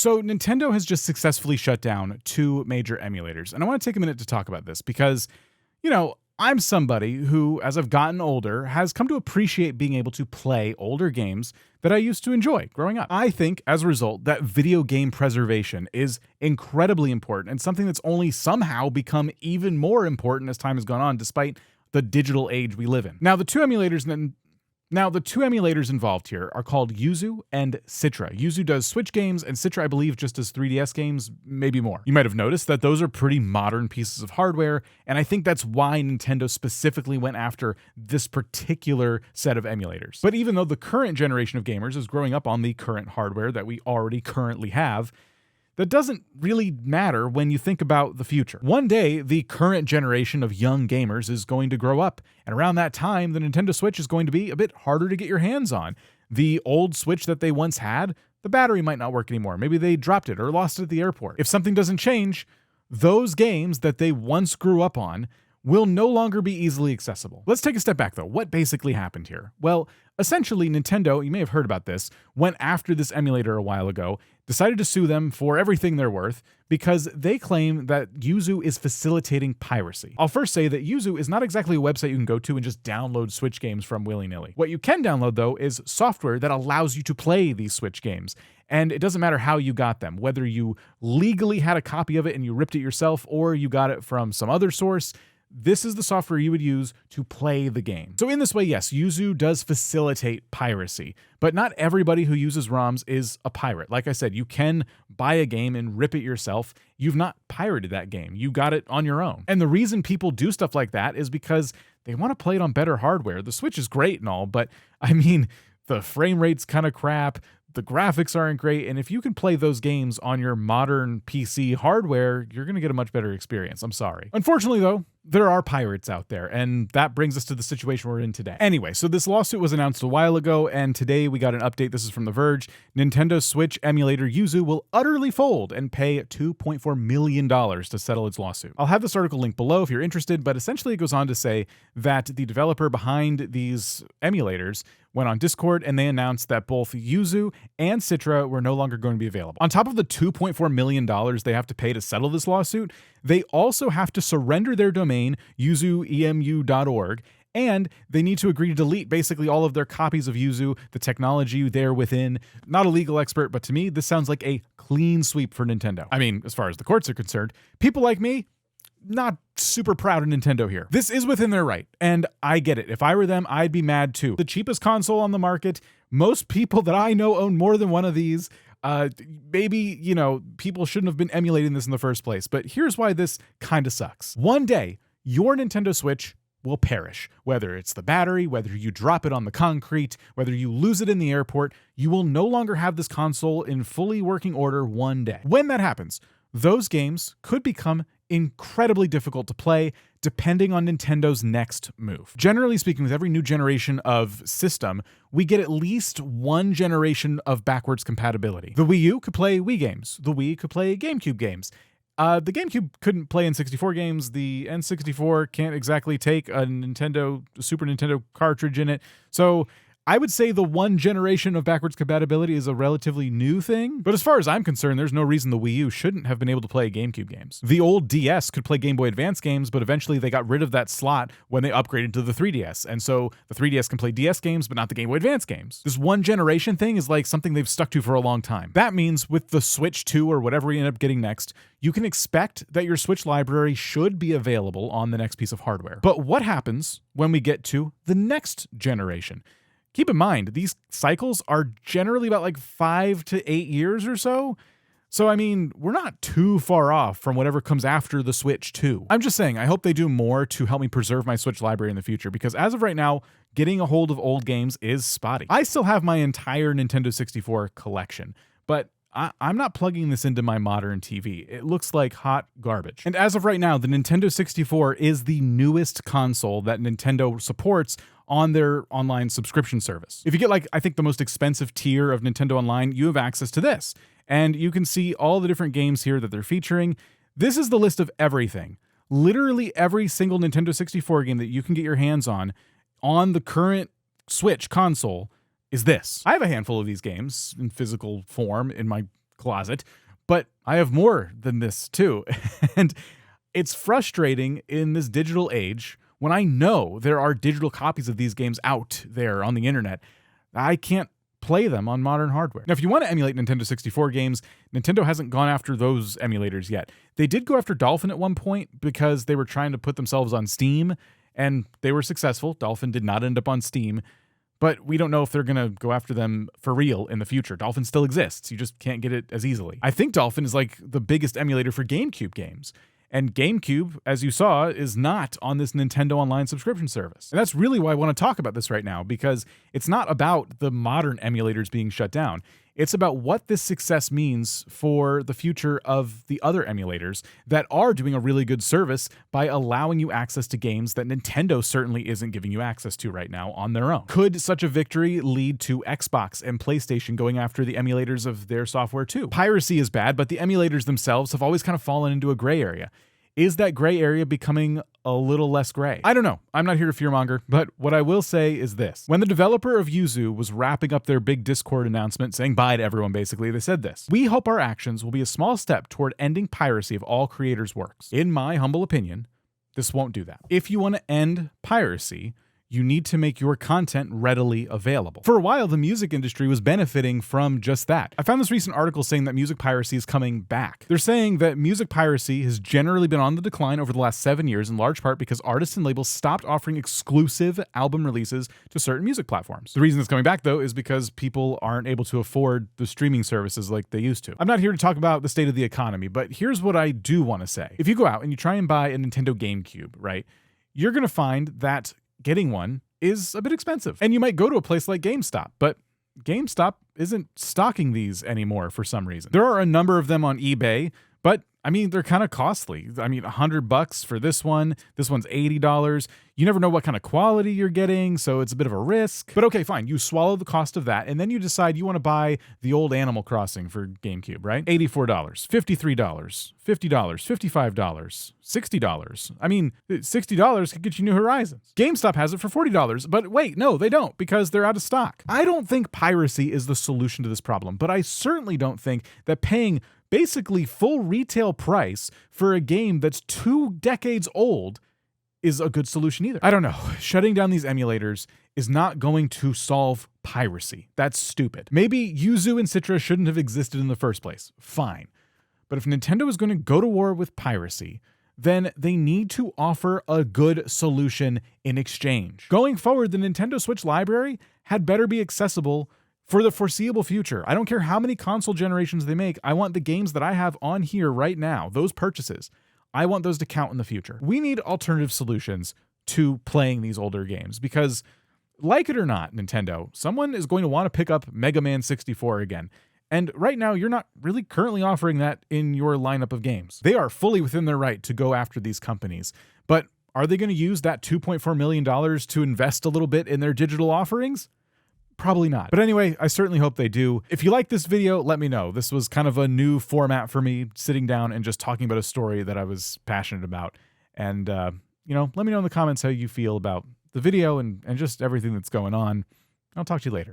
So Nintendo has just successfully shut down 2 major emulators, and I want to take a minute to talk about this because, I'm somebody who, as I've gotten older, has come to appreciate being able to play older games that I used to enjoy growing up. I think, as a result, that video game preservation is incredibly important and something that's only somehow become even more important as time has gone on, despite the digital age we live in. Now, the two emulators involved here are called Yuzu and Citra. Yuzu does Switch games, and Citra, I believe, just does 3DS games, maybe more. You might have noticed that those are pretty modern pieces of hardware, and I think that's why Nintendo specifically went after this particular set of emulators. But even though the current generation of gamers is growing up on the current hardware that we already currently have, that doesn't really matter when you think about the future. One day, the current generation of young gamers is going to grow up, and around that time, the Nintendo Switch is going to be a bit harder to get your hands on. The old Switch that they once had, the battery might not work anymore. Maybe they dropped it or lost it at the airport. If something doesn't change, those games that they once grew up on will no longer be easily accessible. Let's take a step back though. What basically happened here? Well, essentially Nintendo, you may have heard about this, went after this emulator a while ago, decided to sue them for everything they're worth because they claim that Yuzu is facilitating piracy. I'll first say that Yuzu is not exactly a website you can go to and just download Switch games from willy-nilly. What you can download though is software that allows you to play these Switch games. And it doesn't matter how you got them, whether you legally had a copy of it and you ripped it yourself or you got it from some other source. This is the software you would use to play the game. So in this way, yes, Yuzu does facilitate piracy, but not everybody who uses ROMs is a pirate. Like I said, you can buy a game and rip it yourself. You've not pirated that game. You got it on your own. And the reason people do stuff like that is because they want to play it on better hardware. The Switch is great and all, but I mean, the frame rate's kind of crap. The graphics aren't great, and if you can play those games on your modern PC hardware, you're going to get a much better experience. I'm sorry. Unfortunately, though, there are pirates out there, and that brings us to the situation we're in today. Anyway, so this lawsuit was announced a while ago, and today we got an update. This is from The Verge. Nintendo Switch emulator Yuzu will utterly fold and pay $2.4 million to settle its lawsuit. I'll have this article linked below if you're interested, but essentially it goes on to say that the developer behind these emulators went on Discord and they announced that both Yuzu and Citra were no longer going to be available. On top of the $2.4 million they have to pay to settle this lawsuit, they also have to surrender their domain, yuzuemu.org, and they need to agree to delete basically all of their copies of Yuzu, the technology there within. Not a legal expert, but to me, this sounds like a clean sweep for Nintendo. I mean, as far as the courts are concerned, people like me, not super proud of Nintendo here. This is within their right, and I get it. If I were them, I'd be mad too. The cheapest console on the market, most people that I know own more than one of these. Maybe, people shouldn't have been emulating this in the first place, but here's why this kind of sucks. One day, your Nintendo Switch will perish. Whether it's the battery, whether you drop it on the concrete, whether you lose it in the airport, you will no longer have this console in fully working order one day. When that happens, those games could become incredibly difficult to play depending on Nintendo's next move. Generally speaking, with every new generation of system, we get at least one generation of backwards compatibility. The Wii U could play Wii games. The Wii could play GameCube games. The GameCube couldn't play N64 games. The N64 can't exactly take a Super Nintendo cartridge in it. So I would say the one generation of backwards compatibility is a relatively new thing, but as far as I'm concerned, there's no reason the Wii U shouldn't have been able to play GameCube games. The old DS could play Game Boy Advance games, but eventually they got rid of that slot when they upgraded to the 3DS, and so the 3DS can play DS games, but not the Game Boy Advance games. This one generation thing is like something they've stuck to for a long time. That means with the Switch 2 or whatever we end up getting next, you can expect that your Switch library should be available on the next piece of hardware. But what happens when we get to the next generation? Keep in mind, these cycles are generally about like 5 to 8 years or so. So, I mean, we're not too far off from whatever comes after the Switch 2. I'm just saying, I hope they do more to help me preserve my Switch library in the future, because as of right now, getting a hold of old games is spotty. I still have my entire Nintendo 64 collection, but I'm not plugging this into my modern TV. It looks like hot garbage. And as of right now, the Nintendo 64 is the newest console that Nintendo supports on their online subscription service. If you get I think the most expensive tier of Nintendo Online, you have access to this. And you can see all the different games here that they're featuring. This is the list of everything. Literally every single Nintendo 64 game that you can get your hands on the current Switch console is this. I have a handful of these games in physical form in my closet, but I have more than this too. And it's frustrating in this digital age when I know there are digital copies of these games out there on the internet. I can't play them on modern hardware. Now, if you want to emulate Nintendo 64 games, Nintendo hasn't gone after those emulators yet. They did go after Dolphin at one point because they were trying to put themselves on Steam, and they were successful. Dolphin did not end up on Steam, but we don't know if they're going to go after them for real in the future. Dolphin still exists. You just can't get it as easily. I think Dolphin is like the biggest emulator for GameCube games. And GameCube, as you saw, is not on this Nintendo Online subscription service. And that's really why I want to talk about this right now, because it's not about the modern emulators being shut down. It's about what this success means for the future of the other emulators that are doing a really good service by allowing you access to games that Nintendo certainly isn't giving you access to right now on their own. Could such a victory lead to Xbox and PlayStation going after the emulators of their software too? Piracy is bad, but the emulators themselves have always kind of fallen into a gray area. Is that gray area becoming a little less gray? I don't know. I'm not here to fearmonger, but what I will say is this. When the developer of Yuzu was wrapping up their big Discord announcement saying bye to everyone, basically, they said this: "We hope our actions will be a small step toward ending piracy of all creators' works. In my humble opinion, this won't do that. If you want to end piracy, you need to make your content readily available." For a while, the music industry was benefiting from just that. I found this recent article saying that music piracy is coming back. They're saying that music piracy has generally been on the decline over the last 7 years, in large part because artists and labels stopped offering exclusive album releases to certain music platforms. The reason it's coming back, though, is because people aren't able to afford the streaming services like they used to. I'm not here to talk about the state of the economy, but here's what I do want to say. If you go out and you try and buy a Nintendo GameCube, right, you're going to find that getting one is a bit expensive. And you might go to a place like GameStop, but GameStop isn't stocking these anymore for some reason. There are a number of them on eBay, but I mean, they're kind of costly. I mean, $100 for this one. This one's $80. You never know what kind of quality you're getting, so it's a bit of a risk. But okay, fine. You swallow the cost of that, and then you decide you want to buy the old Animal Crossing for GameCube, right? $84, $53, $50, $55, $60. I mean, $60 could get you New Horizons. GameStop has it for $40, but wait, no, they don't, because they're out of stock. I don't think piracy is the solution to this problem, but I certainly don't think that paying basically full retail price for a game that's 2 decades old is a good solution either. I don't know. Shutting down these emulators is not going to solve piracy. That's stupid. Maybe Yuzu and Citra shouldn't have existed in the first place. Fine. But if Nintendo is going to go to war with piracy, then they need to offer a good solution in exchange. Going forward, the Nintendo Switch library had better be accessible for the foreseeable future. I don't care how many console generations they make. I want the games that I have on here right now, those purchases, I want those to count in the future. We need alternative solutions to playing these older games because, like it or not, Nintendo, someone is going to want to pick up Mega Man 64 again. And right now, you're not really currently offering that in your lineup of games. They are fully within their right to go after these companies. But are they going to use that $2.4 million to invest a little bit in their digital offerings? Probably not. But anyway, I certainly hope they do. If you like this video, let me know. This was kind of a new format for me, sitting down and just talking about a story that I was passionate about. And, let me know in the comments how you feel about the video and just everything that's going on. I'll talk to you later.